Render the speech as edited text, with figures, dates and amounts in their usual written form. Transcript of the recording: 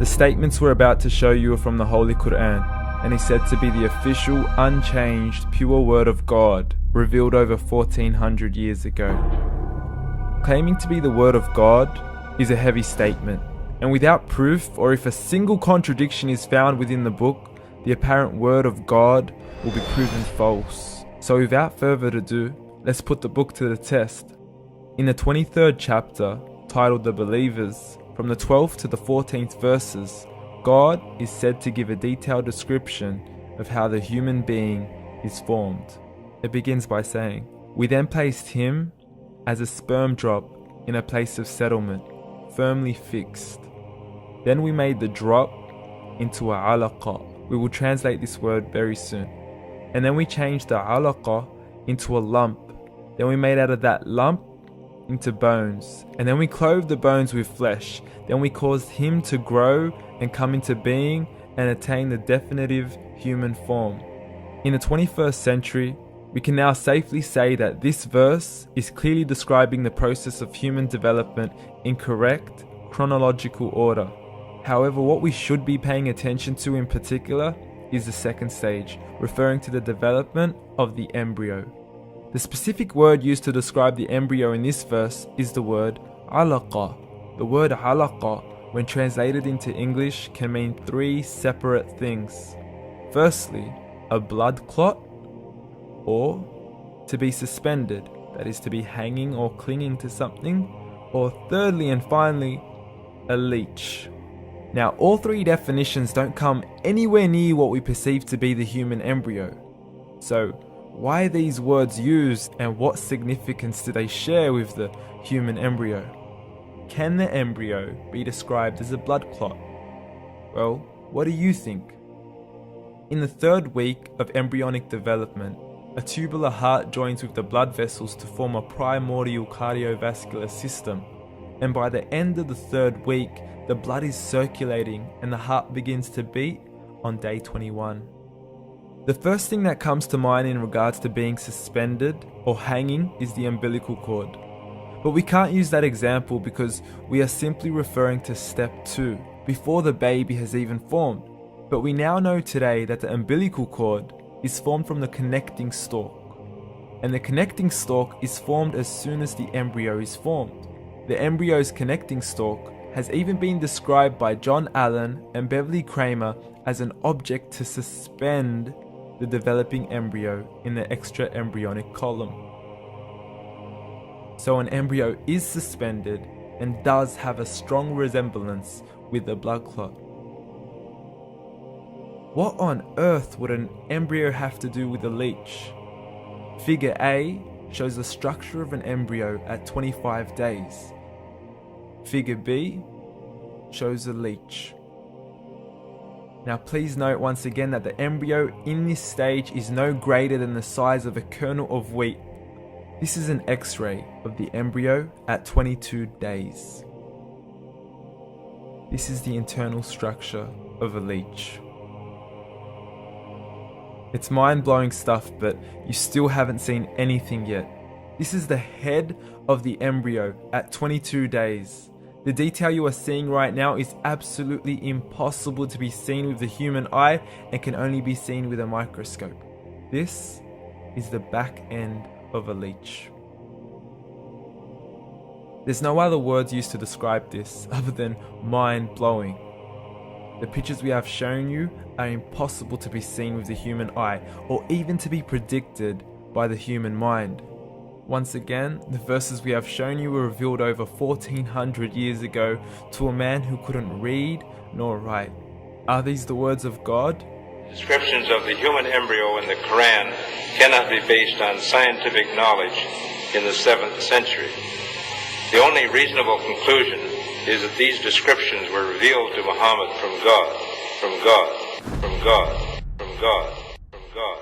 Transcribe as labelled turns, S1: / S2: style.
S1: The statements we're about to show you are from the Holy Coran, and is said to be the official, unchanged, pure word of God, revealed over 1400 years ago. Claiming to be the word of God is a heavy statement, and without proof, or if a single contradiction is found within the book, the apparent word of God will be proven false. So without further ado, let's put the book to the test. In the 23rd chapter, titled The Believers, from the 12th to the 14th verses, God is said to give a detailed description of how the human being is formed. It begins by saying, "We then placed him as a sperm drop in a place of settlement, firmly fixed. Then we made the drop into a alaqah." We will translate this word very soon. "And then we changed the alaqah into a lump. Then we made out of that lump into bones. And then we clothed the bones with flesh. Then we caused him to grow and come into being and attain the definitive human form." In the 21st century, we can now safely say that this verse is clearly describing the process of human development in correct chronological order. However, what we should be paying attention to in particular is the second stage, referring to the development of the embryo. The specific word used to describe the embryo in this verse is the word alaqah. The word alaqah, when translated into English, can mean three separate things. Firstly, a blood clot, or to be suspended, that is to be hanging or clinging to something, or thirdly and finally, a leech. Now, all three definitions don't come anywhere near what we perceive to be the human embryo. So, why are these words used, and what significance do they share with the human embryo? Can the embryo be described as a blood clot? Well, what do you think? In the 3rd week of embryonic development, a tubular heart joins with the blood vessels to form a primordial cardiovascular system, and by the end of the 3rd week, the blood is circulating and the heart begins to beat on day 21. The first thing that comes to mind in regards to being suspended or hanging is the umbilical cord. But we can't use that example because we are simply referring to step 2, before the baby has even formed. But we now know today that the umbilical cord is formed from the connecting stalk. And the connecting stalk is formed as soon as the embryo is formed. The embryo's connecting stalk has even been described by John Allen and Beverly Kramer as an object to suspend the developing embryo in the extra-embryonic column. So an embryo is suspended and does have a strong resemblance with a blood clot. What on earth would an embryo have to do with a leech? Figure A shows the structure of an embryo at 25 days. Figure B shows a leech. Now please note once again that the embryo in this stage is no greater than the size of a kernel of wheat. This is an X-ray of the embryo at 22 days. This is the internal structure of a leech. It's mind-blowing stuff, but you still haven't seen anything yet. This is the head of the embryo at 22 days. The detail you are seeing right now is absolutely impossible to be seen with the human eye and can only be seen with a microscope. This is the back end of a leech. There's no other words used to describe this other than mind-blowing. The pictures we have shown you are impossible to be seen with the human eye or even to be predicted by the human mind. Once again, the verses we have shown you were revealed over 1400 years ago to a man who couldn't read nor write. Are these the words of God?
S2: Descriptions of the human embryo in the Coran cannot be based on scientific knowledge in the 7th century. The only reasonable conclusion is that these descriptions were revealed to Muhammad from God, from God, from God, from God, from God.